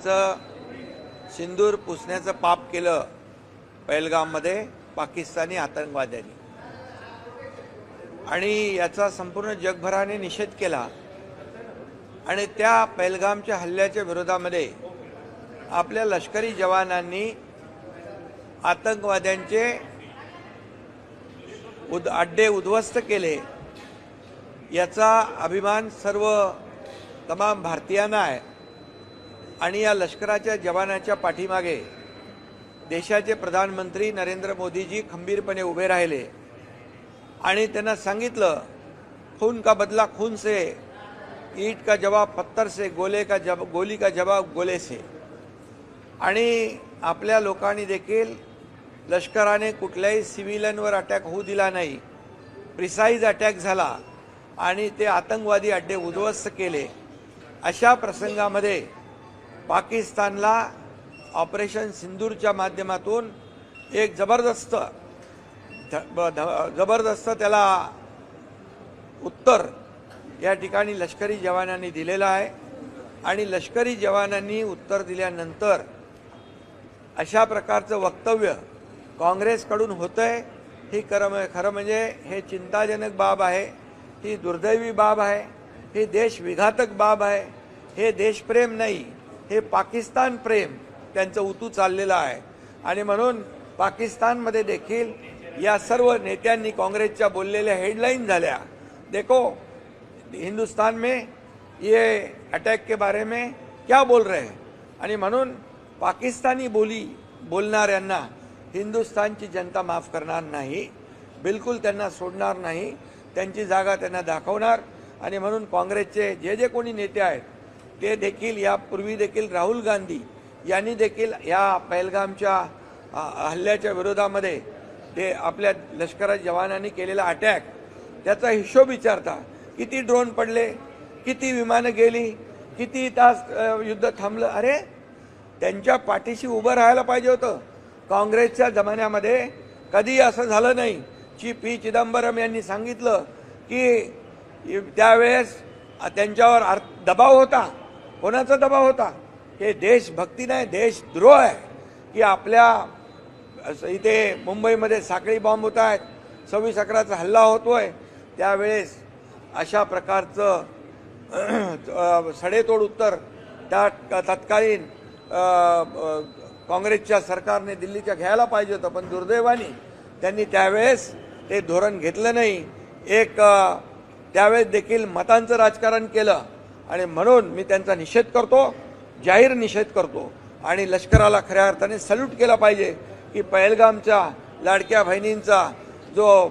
लोकांचं सिंदूर पुसण्याचं पाप केलं पहलगाममध्ये पाकिस्तानी आतंकवाद्यांनी, आणि याचा संपूर्ण जगभराने निषेध केला। आणि त्या पहलगामच्या हल्ल्याच्या विरोधामध्ये आपल्या लष्करी जवानांनी आतंकवाद्यांचे अड्डे उद्ध्वस्त केले, याचा अभिमान सर्व तमाम भारतीयांना आहे। आणि या लष्कराच्या जवानाच्या पाठीमागे देशाचे प्रधानमंत्री नरेंद्र मोदीजी खंबीरपणे उभे राहिले आणि त्यांना सांगितलं, खून का बदला खून से, ईंट का जवाब पत्थर से, गोली का जवाब गोले से। आणि आपल्या लोकांनी देखील लष्कराने कुठल्याही सिव्हिलियनवर अटॅक होऊ दिला नाही, प्रिसाइज अटॅक झाला आणि ते आतंकवादी अड्डे उद्ध्वस्त केले। अशा प्रसंगामध्ये पाकिस्तानला ऑपरेशन सिंदूरच्या माध्यमातून एक जबरदस्त त्याला उत्तर या ठिकाणी लष्करी जवानांनी दिलेलं आहे। आणि लष्करी जवानांनी उत्तर दिल्यानंतर अशा प्रकारचं वक्तव्य काँग्रेसकडून होतंय, ही खरं म्हणजे हे चिंताजनक बाब आहे, ही दुर्दैवी बाब आहे, ही देशविघातक बाब आहे। हे देशप्रेम नाही, हे पाकिस्तान प्रेम त्यांचं उतू चाललेलं आहे। आणि म्हणून पाकिस्तानमध्ये देखील या सर्व नेत्यांनी काँग्रेसच्या बोललेल्या हेडलाईन झाल्या, देखो हिंदुस्तान में ये अटैक के बारे में क्या बोल रहे हैं। आणि म्हणून पाकिस्तानी बोलणाऱ्यांना हिंदुस्तानची जनता माफ करणार नाही, बिलकुल त्यांना सोडणार नाही, त्यांची जागा त्यांना दाखवणार। आणि म्हणून काँग्रेसचे जे कोणी नेते आहेत ते देखील यापूर्वी देखील राहुल गांधी यांनी देखील या पहलगामच्या हल्ल्याच्या विरोधामध्ये ते आपल्या लष्कराच्या जवानांनी केलेला अटॅक त्याचा हिशोब विचारता, किती ड्रोन पडले, किती विमानं गेली, किती तास युद्ध थांबलं। अरे त्यांच्या पाठीशी उभं राहायला पाहिजे होतं। काँग्रेसच्या जमान्यामध्ये कधी असं झालं नाही। पी चिदंबरम यांनी सांगितलं की त्यावेळेस त्यांच्यावर दबाव होता। कोणाचा दबाव होता? हे देशभक्ती नाही, देशद्रोह आहे की आपल्या इथे मुंबईमध्ये साखळी बॉम्ब होत आहेत, 26/11चा हल्ला होतोय, त्यावेळेस अशा प्रकारचं सडेतोड उत्तर त्या तत्कालीन काँग्रेसच्या सरकारने दिल्लीच्या घ्यायला पाहिजे होतं, पण दुर्दैवाने त्यांनी त्यावेळेस ते धोरण घेतलं नाही। त्यावेळेस देखील मतांचं राजकारण केलं आणि म्हणून मी त्यांचा निषेध करतो, जाहीर निषेध करतो। आणि लष्कराला खऱ्या अर्थाने सल्यूट केला पाहिजे की पहलगामच्या लाडक्या बहिणींचा जो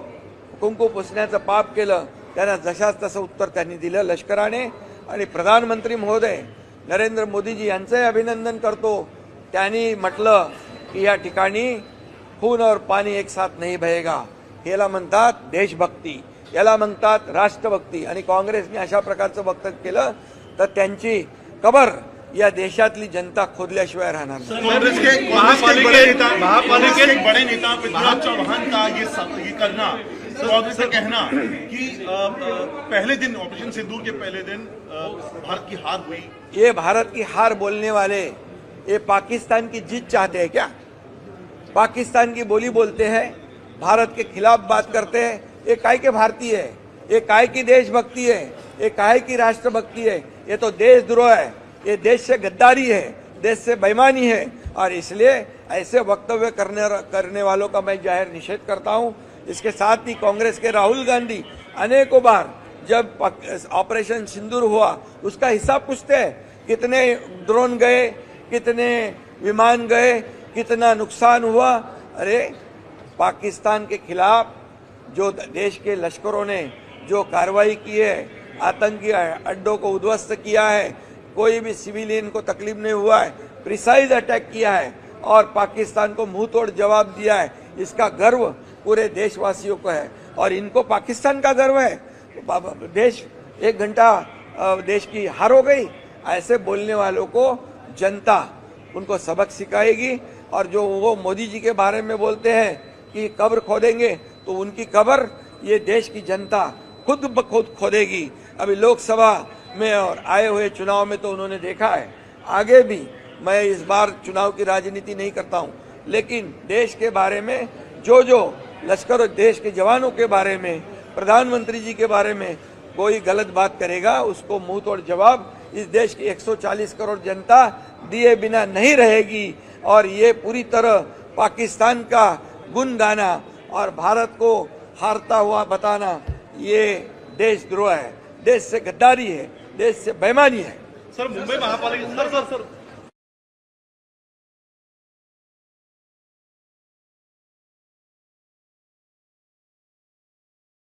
कुंकू पुसण्याचं पाप केलं त्यांना जशाच तसं उत्तर त्यांनी दिलं लष्कराने। आणि प्रधानमंत्री महोदय नरेंद्र मोदीजी यांचंही अभिनंदन करतो। त्यांनी म्हटलं की या ठिकाणी खून और पाणी एक साथ नहीं बहेगा, याला म्हणतात देशभक्ती, याला म्हणतात राष्ट्रभक्ती। आणि काँग्रेसने अशा प्रकारचं वक्तव्य केलं तर त्यांची कबर या देशातली जनता खोदल्याशिवाय राहणार नाही। कांग्रेस के बड़े नेता पृथ्वीराज चौहान का ये करना, कांग्रेस का कहना कि पहले दिन ऑपरेशन सिंदूर के पहले दिन भारत की हार हुई। ये भारत की हार बोलने वाले ये पाकिस्तान की जीत चाहते हैं क्या? पाकिस्तान की बोली बोलते हैं, भारत के खिलाफ बात करते हैं। ये काय के भारतीय है, ये काय की देशभक्ति है, ये काय की राष्ट्रभक्ति है? ये तो देशद्रोह है, ये देश से गद्दारी है, देश से बेईमानी है। और इसलिए ऐसे वक्तव्य करने वालों का मैं जाहिर निषेध करता हूं। इसके साथ ही कांग्रेस के राहुल गांधी अनेकों बार जब ऑपरेशन सिंदूर हुआ उसका हिसाब पूछते हैं, कितने ड्रोन गए, कितने विमान गए, कितना नुकसान हुआ। अरे पाकिस्तान के खिलाफ जो देश के लश्करों ने जो कार्रवाई की है, आतंकी अड्डों को उद्ध्वस्त किया है, कोई भी सिविलियन को तकलीफ नहीं हुआ है, प्रिसाइज अटैक किया है और पाकिस्तान को मुंह तोड़ जवाब दिया है, इसका गर्व पूरे देशवासियों को है। और इनको पाकिस्तान का गर्व है, देश 1 घंटा देश की हार हो गई। ऐसे बोलने वालों को जनता उनको सबक सिखाएगी। और जो वो मोदी जी के बारे में बोलते हैं कि कब्र खोदेंगे, तो उनकी कब्र ये देश की जनता खुद ब खुद खोदेगी। अभी लोकसभा में और आए हुए चुनाव में तो उन्होंने देखा है, आगे भी मैं इस बार चुनाव की राजनीति नहीं करता हूं, लेकिन देश के बारे में जो लश्कर और देश के जवानों के बारे में, प्रधानमंत्री जी के बारे में कोई गलत बात करेगा, उसको मुंह तोड़ जवाब इस देश की 140 करोड़ जनता दिए बिना नहीं रहेगी। और ये पूरी तरह पाकिस्तान का गुण गाना और भारत को हारता हुआ बताना ये देशद्रोह है, देश से गद्दारी है, देश से बेईमानी है। सर मुंबई महापालिका सर